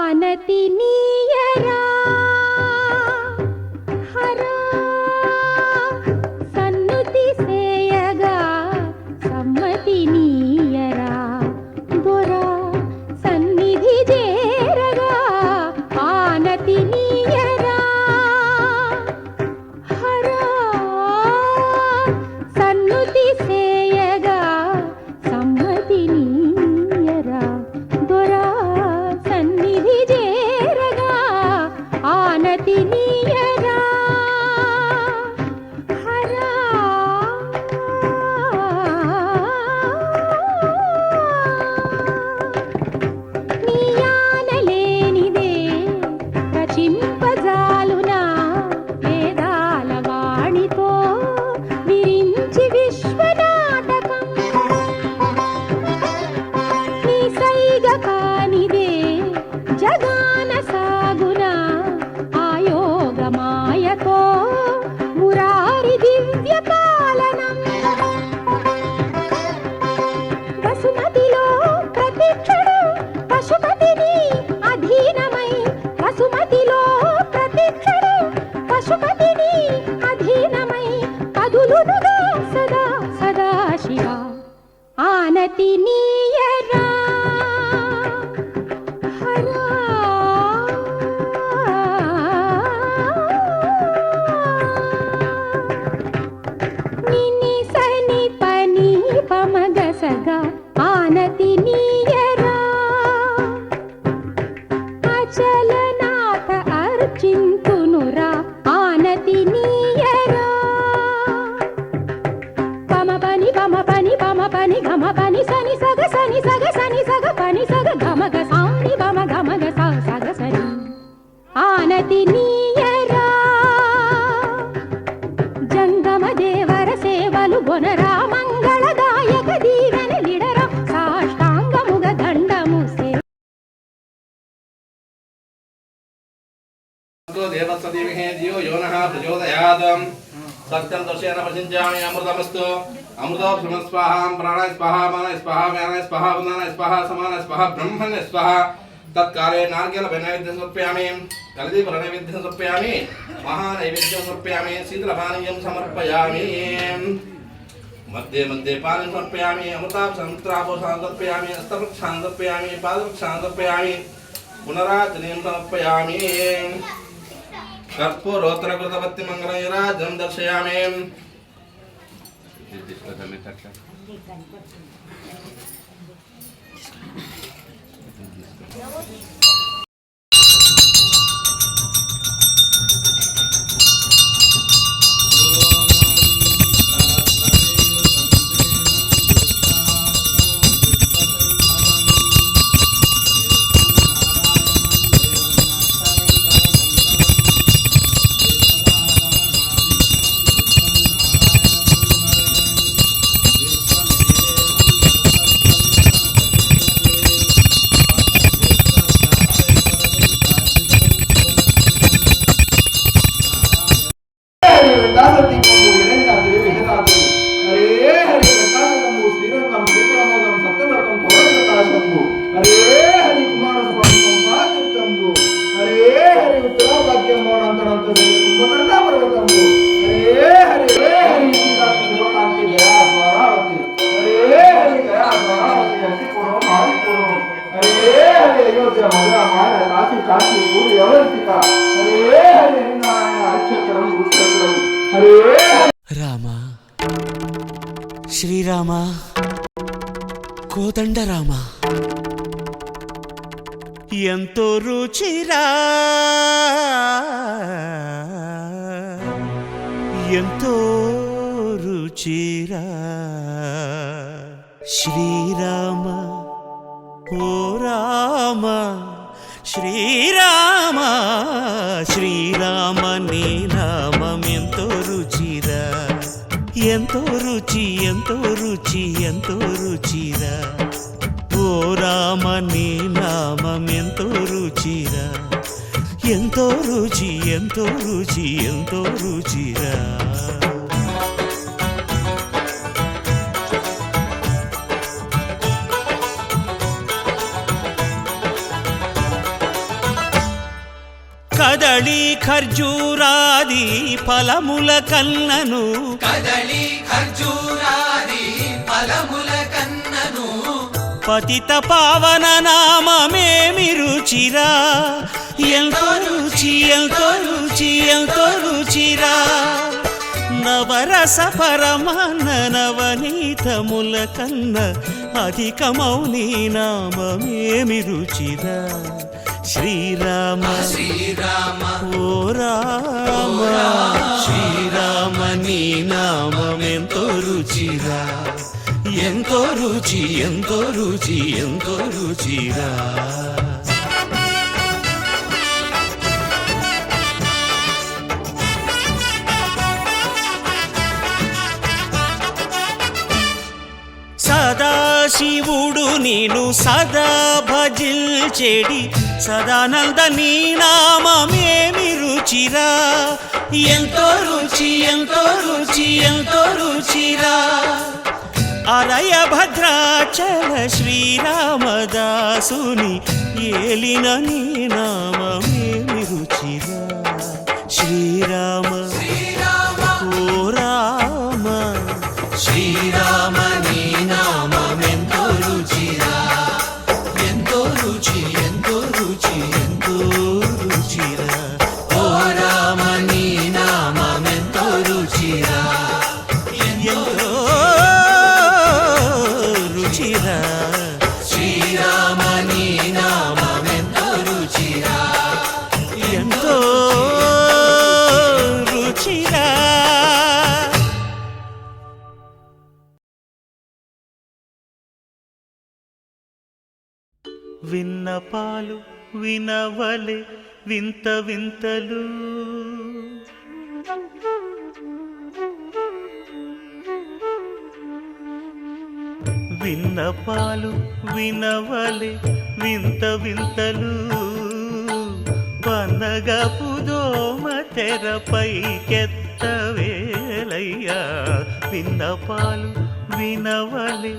ఆనతి నీయరా హరా సన్నుతి సేయగా సమ్మతి నీయరా దొరా సన్నిధి చేరగా ఆనతి నీయరా హరా సన్నుతి సేయగా సమ్మతి నీయరా దొరా సన్నిధి చేరగా ఆనతి నీయరా హరా నీయానలేనిదే రచింపజాలునా వేదాల వాణితో విరించి విశ్వనాటకం నీ సైగ కానిదే జగాన సాగునా ఆయోగ మాయతో మురారి దివ్య పాలనం వసుమతిలో ప్రతిక్షణం పశుపతిని అధీనమై వసుమతిలో ప్రతిక్షణం పశుపతిని అధీనమై కదులునుగా సదా సదా శివ ఆనతి నీయరా హరా నిని సని పని పమగసగా ఆనతి నీయరా అచలనాథ అర్చింతునురా ఆనతి నీయరా పమ పని గమ పని సని సగ పని సగ గమగ సాని బమ గమగ సగ సని ఆనతి నీయరా జంగమ దేవర సేవలు గొనరా మంగళదాయక దీవెన లిడరా సాష్టాంగముగ దండము సే దేవస్వదేవిహే ధియో యో నః ప్రచోదయాత్ సత్యం దర్శయేన ప్రచించామి అమృతమస్తు అమృతో బ్రహ్మ స్వాహాం ప్రాణాయ స్వాహా మానాయ స్వాహా వ్యానాయ స్వాహా వందనాయ స్వాహా సమానాయ స్వాహా బ్రహ్మణ్య స్వాహా తత్కాలే నార్గేల నైవేద్యం సమర్పయామి కలదీప నైవేద్యం సమర్పయామి మహానైవేద్యం సమర్పయామి శీతలపానీయం సమర్పయామి మధ్య మధ్య పానం సమర్పయామి అమృతాభోషాం సమర్పయామి హస్తవృక్షాం సమర్పయామి పాదవృక్షాం సమర్పయామి పునరాజనీయం సమర్పయామి కర్పూరోత్తరకృతవత్తి మంగళయురాజం దర్శయామి రామ శ్రీరామ కోదండ రామ ఎంతో రుచిరా ఎంతో రుచిరా శ్రీరామ ఓ రామ శ్రీరామ శ్రీరామ నీ నామం ఎంతో రుచిరా ఎంతో రుచి ఎంతో రుచి ఎంతో రుచిరా ఓ రామ నీ నామం ఎంతో రుచిరా ఎంతో రుచి ఎంతో రుచి ఎంతో రుచిరా కదళి ఖర్జూరాది ఫలముల కన్నను కదళి ఖర్జూరాది ఫలముల కన్నను పతిత పావన నామమేమి రుచిరా ఎంతో రుచి ఎంతో రుచి ఎంతో రుచిరా నవరస పరమాన్న నవనీతముల కన్న అధికమౌని నామమేమి రుచిరా శ్రీరామ శ్రీరామ ఓ రామ శ్రీరామ నీ నామమెంతో రుచిరా ఎంతో రుచి ఎంతో రుచి ఎంతో రుచిరా సదాశివుడు నేను సదా భజిల్చెడి సదానంద నీ నామమేమి రుచిరా ఎంతో రుచి ఎంతో రుచి ఎంతో రుచిరా అలయ భద్రాచల శ్రీరామదాసుని ఏలిన నీ నామమేమి రుచిరా శ్రీరామ ఓ రామ శ్రీరామ నీ నామమెంతో రుచిరా ఎంతో రుచి ఎంతో రుచి ఎంతో రుచిరా ఓ రామ నీ నామమెంతో రుచిరా ఎంతో రుచిరా శ్రీరామ నీ నామమెంతో రుచిరా ఎంతో రుచిరా విన్నపాలు వినవలే వింత వింతలు విన్నపాలు వినవలే వింత వింతలు పన్నగపు దోమ తెరపైకెత్తవేలయ్యా విన్నపాలు వినవలే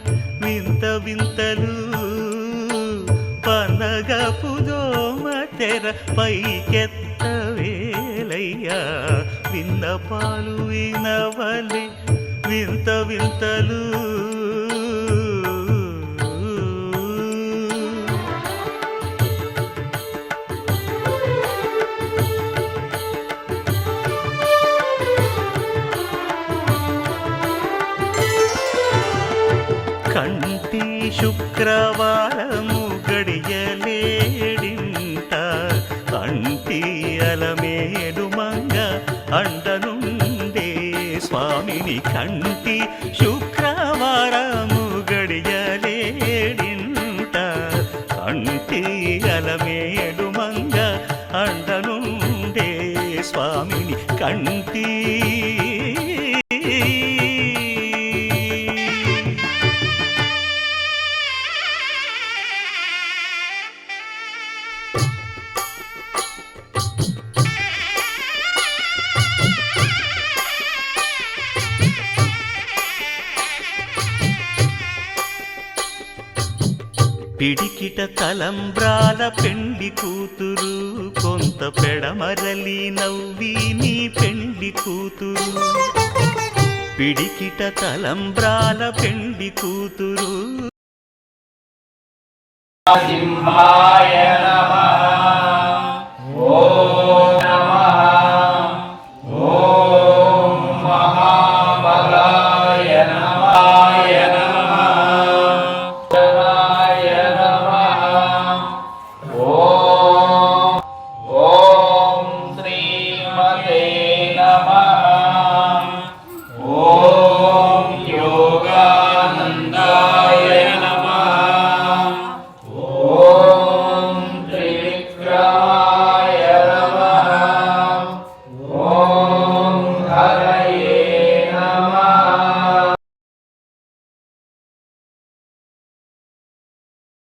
వింత వింతలు పనగపు దోమ తెరపైకెత్తవేలయ్యా విన్నపాలు వినవలే వింత వింతలు కంటి శుక్రవారము గడియలేడింట కంటి అలమేడు మంగ అండనుండే స్వామిని కంటి శుక్రవారము గడియలేడింట కంటి అలమేడు మంగ అండనుండే స్వామిని కంటి పిడికిట తలంబ్రాల పెండ్లి కూతురు కొంత పెడమరలి నవ్వి నీ పెండ్లి కూతురు పిడికిట తలంబ్రాల పెండ్లి కూతురు సింహాయ